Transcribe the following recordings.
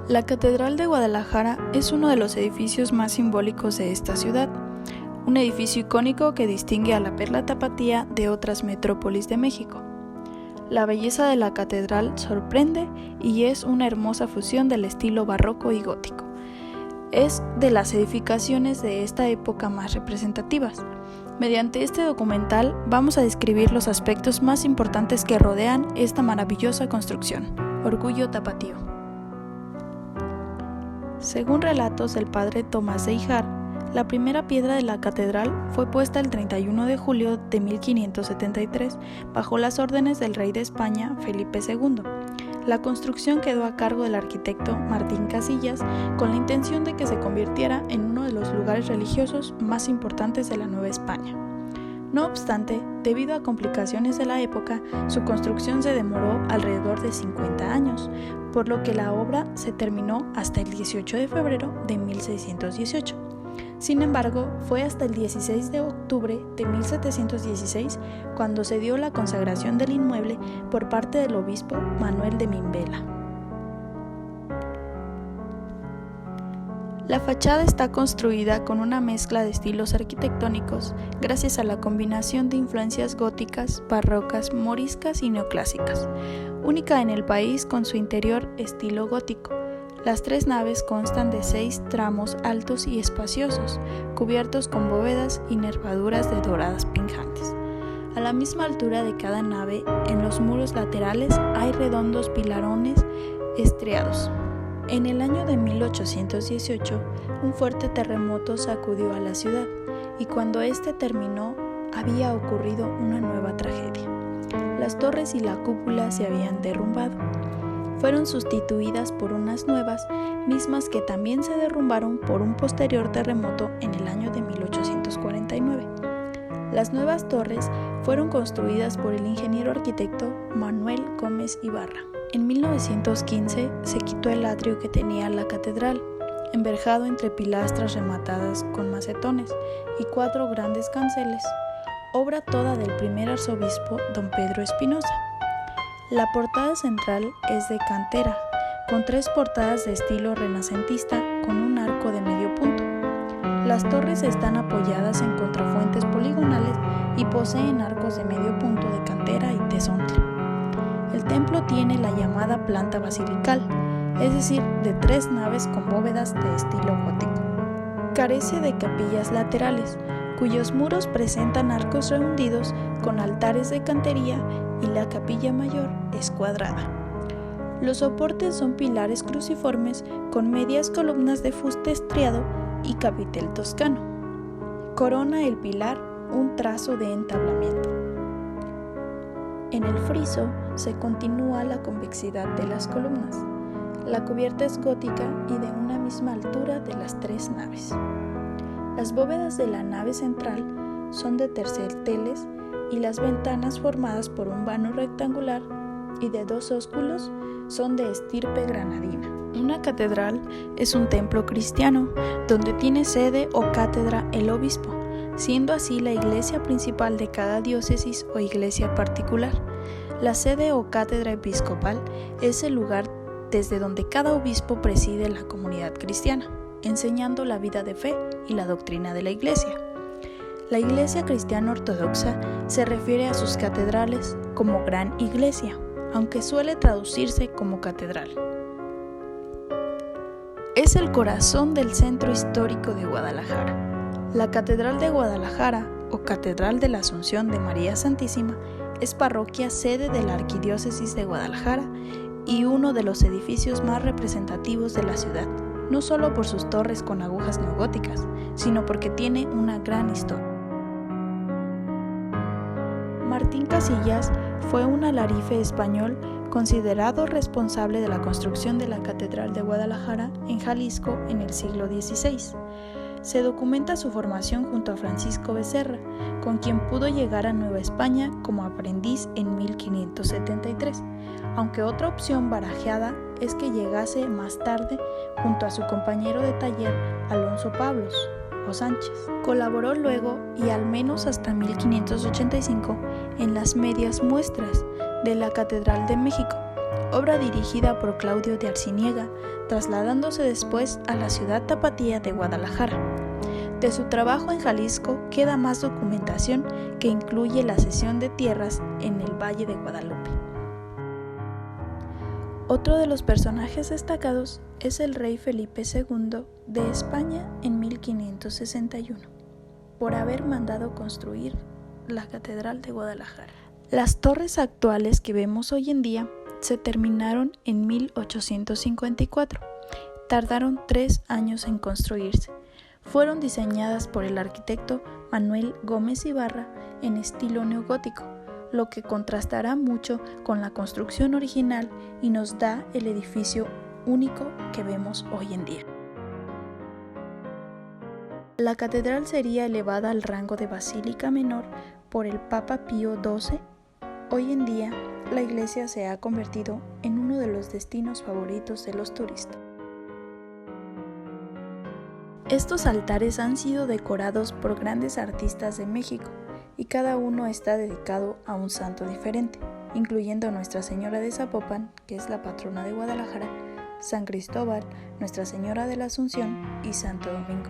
La Catedral de Guadalajara es uno de los edificios más simbólicos de esta ciudad, un edificio icónico que distingue a la Perla Tapatía de otras metrópolis de México. La belleza de la catedral sorprende y es una hermosa fusión del estilo barroco y gótico. Es de las edificaciones de esta época más representativas. Mediante este documental vamos a describir los aspectos más importantes que rodean esta maravillosa construcción. Orgullo tapatío. Según relatos del padre Tomás de Híjar, la primera piedra de la catedral fue puesta el 31 de julio de 1573 bajo las órdenes del rey de España, Felipe II. La construcción quedó a cargo del arquitecto Martín Casillas con la intención de que se convirtiera en uno de los lugares religiosos más importantes de la Nueva España. No obstante, debido a complicaciones de la época, su construcción se demoró alrededor de 50 años, por lo que la obra se terminó hasta el 18 de febrero de 1618. Sin embargo, fue hasta el 16 de octubre de 1716 cuando se dio la consagración del inmueble por parte del obispo Manuel de Mimbela. La fachada está construida con una mezcla de estilos arquitectónicos gracias a la combinación de influencias góticas, barrocas, moriscas y neoclásicas, única en el país con su interior estilo gótico. Las tres naves constan de 6 tramos altos y espaciosos, cubiertos con bóvedas y nervaduras de doradas pinjantes. A la misma altura de cada nave, en los muros laterales hay redondos pilarones estriados. En el año de 1818, un fuerte terremoto sacudió a la ciudad, y cuando este terminó, había ocurrido una nueva tragedia. Las torres y la cúpula se habían derrumbado. Fueron sustituidas por unas nuevas, mismas que también se derrumbaron por un posterior terremoto en el año de 1849. Las nuevas torres fueron construidas por el ingeniero arquitecto Manuel Gómez Ibarra. En 1915 se quitó el atrio que tenía la catedral, enverjado entre pilastras rematadas con macetones y 4 grandes canceles, obra toda del primer arzobispo don Pedro Espinosa. La portada central es de cantera, con 3 portadas de estilo renacentista con un arco de medio punto. Las torres están apoyadas en contrafuentes poligonales y poseen arcos de medio punto de cantera y tesontle. El templo tiene la llamada planta basilical, es decir, de 3 naves con bóvedas de estilo gótico. Carece de capillas laterales, cuyos muros presentan arcos rehundidos con altares de cantería y la capilla mayor es cuadrada. Los soportes son pilares cruciformes con medias columnas de fuste estriado y capitel toscano. Corona el pilar un trazo de entablamiento. En el friso se continúa la convexidad de las columnas. La cubierta es gótica y de una misma altura de las 3 naves. Las bóvedas de la nave central son de tercioteles y las ventanas formadas por un vano rectangular y de 2 ósculos son de estirpe granadina. Una catedral es un templo cristiano donde tiene sede o cátedra el obispo, siendo así la iglesia principal de cada diócesis o iglesia particular. La sede o cátedra episcopal es el lugar desde donde cada obispo preside la comunidad cristiana, enseñando la vida de fe y la doctrina de la iglesia. La iglesia cristiana ortodoxa se refiere a sus catedrales como gran iglesia, aunque suele traducirse como catedral. Es el corazón del centro histórico de Guadalajara. La Catedral de Guadalajara, o Catedral de la Asunción de María Santísima, es parroquia sede de la Arquidiócesis de Guadalajara y uno de los edificios más representativos de la ciudad, no solo por sus torres con agujas neogóticas, sino porque tiene una gran historia. Martín Casillas fue un alarife español considerado responsable de la construcción de la Catedral de Guadalajara en Jalisco en el siglo XVI. Se documenta su formación junto a Francisco Becerra, con quien pudo llegar a Nueva España como aprendiz en 1573, aunque otra opción barajada es que llegase más tarde junto a su compañero de taller Alonso Pablos o Sánchez. Colaboró luego y al menos hasta 1585 en las medias muestras de la Catedral de México, obra dirigida por Claudio de Arciniega, trasladándose después a la ciudad tapatía de Guadalajara. De su trabajo en Jalisco queda más documentación que incluye la cesión de tierras en el Valle de Guadalupe. Otro de los personajes destacados es el rey Felipe II de España en 1561, por haber mandado construir la Catedral de Guadalajara. Las torres actuales que vemos hoy en día se terminaron en 1854. Tardaron 3 años en construirse. Fueron diseñadas por el arquitecto Manuel Gómez Ibarra en estilo neogótico, lo que contrastará mucho con la construcción original y nos da el edificio único que vemos hoy en día. La catedral sería elevada al rango de basílica menor por el Papa Pío XII. Hoy en día, la iglesia se ha convertido en uno de los destinos favoritos de los turistas. Estos altares han sido decorados por grandes artistas de México y cada uno está dedicado a un santo diferente, incluyendo Nuestra Señora de Zapopan, que es la patrona de Guadalajara, San Cristóbal, Nuestra Señora de la Asunción y Santo Domingo.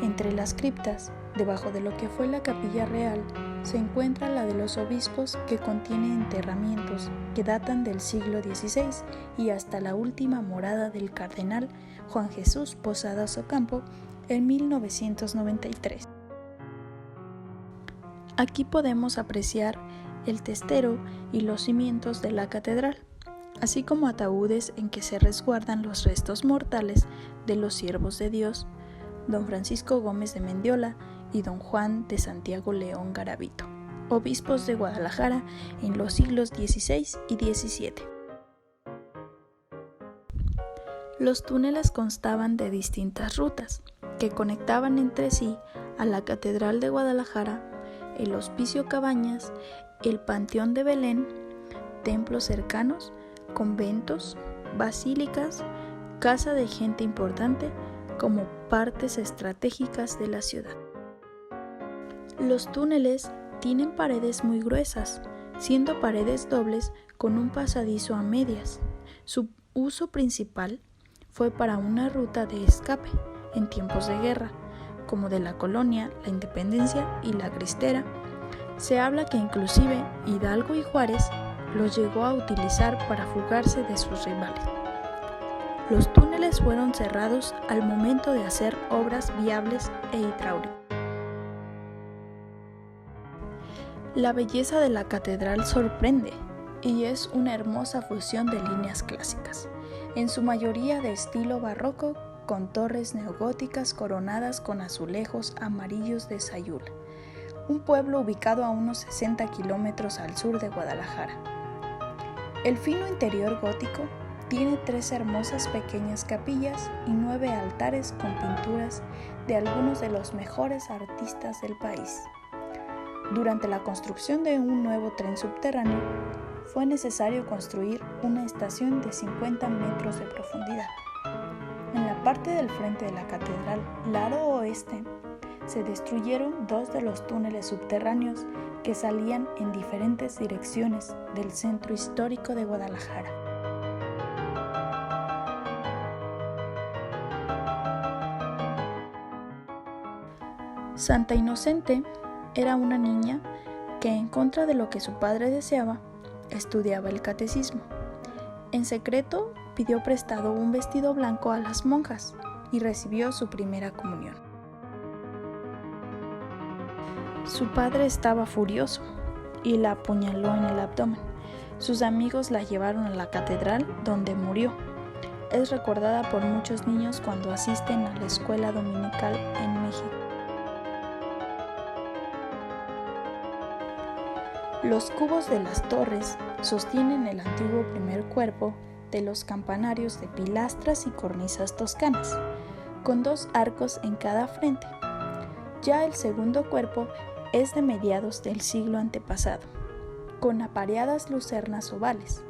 Entre las criptas, debajo de lo que fue la capilla real, se encuentra la de los obispos, que contiene enterramientos que datan del siglo XVI y hasta la última morada del cardenal Juan Jesús Posadas Ocampo en 1993. Aquí podemos apreciar el testero y los cimientos de la catedral, así como ataúdes en que se resguardan los restos mortales de los siervos de Dios, don Francisco Gómez de Mendiola y don Juan de Santiago León Garavito, obispos de Guadalajara en los siglos XVI y XVII. Los túneles constaban de distintas rutas que conectaban entre sí a la Catedral de Guadalajara, el Hospicio Cabañas, el Panteón de Belén, templos cercanos, conventos, basílicas, casa de gente importante, como partes estratégicas de la ciudad. Los túneles tienen paredes muy gruesas, siendo paredes dobles con un pasadizo a medias. Su uso principal fue para una ruta de escape en tiempos de guerra, como de la Colonia, la Independencia y la Cristera. Se habla que inclusive Hidalgo y Juárez los llegó a utilizar para fugarse de sus rivales. Los túneles fueron cerrados al momento de hacer obras viables e hidráulicas. La belleza de la catedral sorprende y es una hermosa fusión de líneas clásicas, en su mayoría de estilo barroco, con torres neogóticas coronadas con azulejos amarillos de Sayula, un pueblo ubicado a unos 60 kilómetros al sur de Guadalajara. El fino interior gótico tiene 3 hermosas pequeñas capillas y 9 altares con pinturas de algunos de los mejores artistas del país. Durante la construcción de un nuevo tren subterráneo, fue necesario construir una estación de 50 metros de profundidad. En la parte del frente de la catedral, lado oeste, se destruyeron 2 de los túneles subterráneos que salían en diferentes direcciones del centro histórico de Guadalajara. Santa Inocente era una niña que, en contra de lo que su padre deseaba, estudiaba el catecismo. En secreto, pidió prestado un vestido blanco a las monjas y recibió su primera comunión. Su padre estaba furioso y la apuñaló en el abdomen. Sus amigos la llevaron a la catedral, donde murió. Es recordada por muchos niños cuando asisten a la escuela dominical en México. Los cubos de las torres sostienen el antiguo primer cuerpo de los campanarios de pilastras y cornisas toscanas, con 2 arcos en cada frente. Ya el segundo cuerpo es de mediados del siglo antepasado, con apareadas lucernas ovales.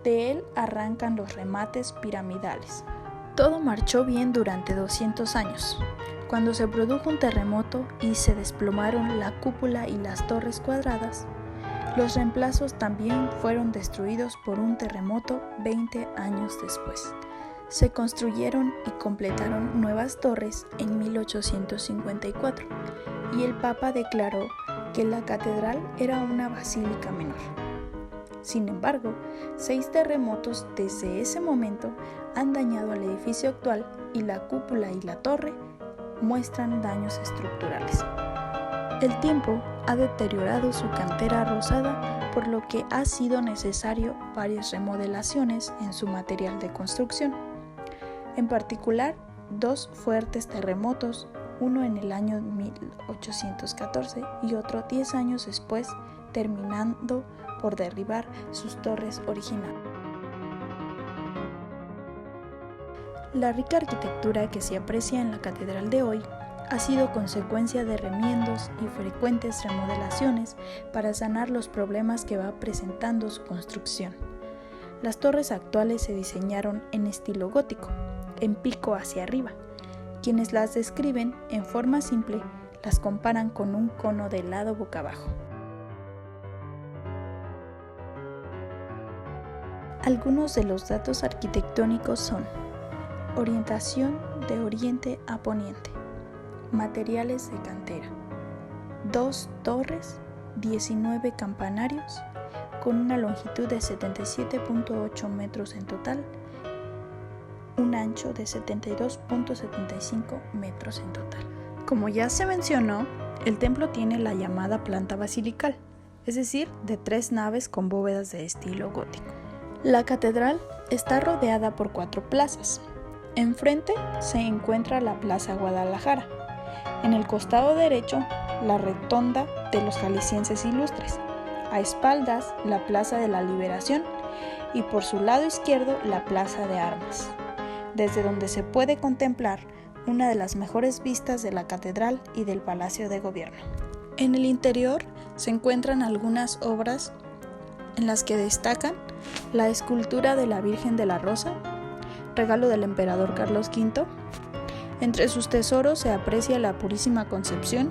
De él arrancan los remates piramidales. Todo marchó bien durante 200 años, cuando se produjo un terremoto y se desplomaron la cúpula y las torres cuadradas. Los reemplazos también fueron destruidos por un terremoto 20 años después. Se construyeron y completaron nuevas torres en 1854 y el Papa declaró que la catedral era una basílica menor. Sin embargo, 6 terremotos desde ese momento han dañado al edificio actual y la cúpula y la torre muestran daños estructurales. El tiempo ha deteriorado su cantera rosada, por lo que ha sido necesario varias remodelaciones en su material de construcción. En particular, 2 fuertes terremotos, uno en el año 1814 y otro 10 años después, terminando por derribar sus torres originales. La rica arquitectura que se aprecia en la catedral de hoy ha sido consecuencia de remiendos y frecuentes remodelaciones para sanar los problemas que va presentando su construcción. Las torres actuales se diseñaron en estilo gótico, en pico hacia arriba. Quienes las describen en forma simple las comparan con un cono de helado boca abajo. Algunos de los datos arquitectónicos son: orientación de oriente a poniente, materiales de cantera, 2 torres, 19 campanarios, con una longitud de 77.8 metros en total, un ancho de 72.75 metros en total. Como ya se mencionó, el templo tiene la llamada planta basilical, es decir, de 3 naves con bóvedas de estilo gótico. La catedral está rodeada por 4 plazas. Enfrente se encuentra la Plaza Guadalajara. En el costado derecho, la Rotonda de los Jaliscienses Ilustres. A espaldas, la Plaza de la Liberación y por su lado izquierdo, la Plaza de Armas, desde donde se puede contemplar una de las mejores vistas de la catedral y del Palacio de Gobierno. En el interior se encuentran algunas obras en las que destacan la escultura de la Virgen de la Rosa, regalo del emperador Carlos V. Entre sus tesoros se aprecia la Purísima Concepción,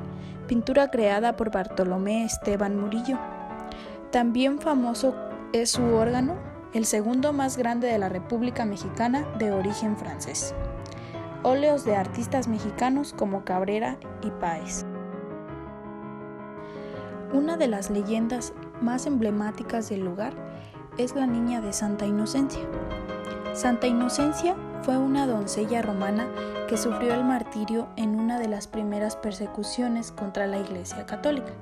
pintura creada por Bartolomé Esteban Murillo. También famoso es su órgano, el segundo más grande de la República Mexicana, de origen francés. Óleos de artistas mexicanos como Cabrera y Páez. Una de las leyendas más emblemáticas del lugar es la Niña de Santa Inocencia. Santa Inocencia fue una doncella romana que sufrió el martirio en una de las primeras persecuciones contra la Iglesia Católica.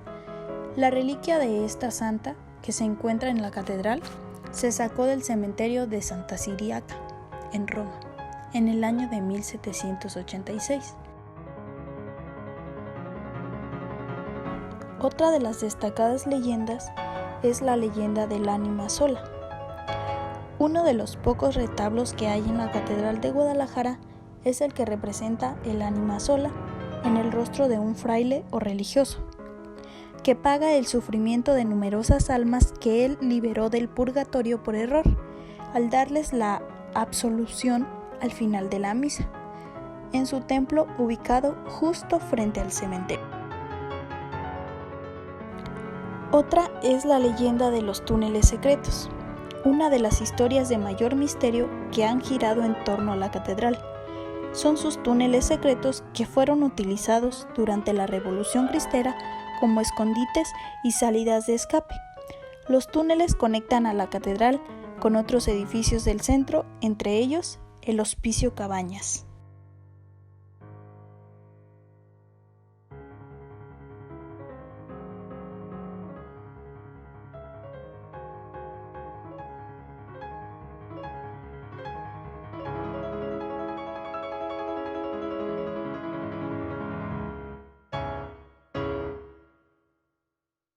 La reliquia de esta santa, que se encuentra en la catedral, se sacó del cementerio de Santa Ciriaca, en Roma, en el año de 1786. Otra de las destacadas leyendas es la leyenda del ánima sola. Uno de los pocos retablos que hay en la Catedral de Guadalajara es el que representa el ánima sola en el rostro de un fraile o religioso, que paga el sufrimiento de numerosas almas que él liberó del purgatorio por error, al darles la absolución al final de la misa, en su templo ubicado justo frente al cementerio. Otra es la leyenda de los túneles secretos, una de las historias de mayor misterio que han girado en torno a la catedral. Son sus túneles secretos que fueron utilizados durante la Revolución Cristera como escondites y salidas de escape. Los túneles conectan a la catedral con otros edificios del centro, entre ellos el Hospicio Cabañas.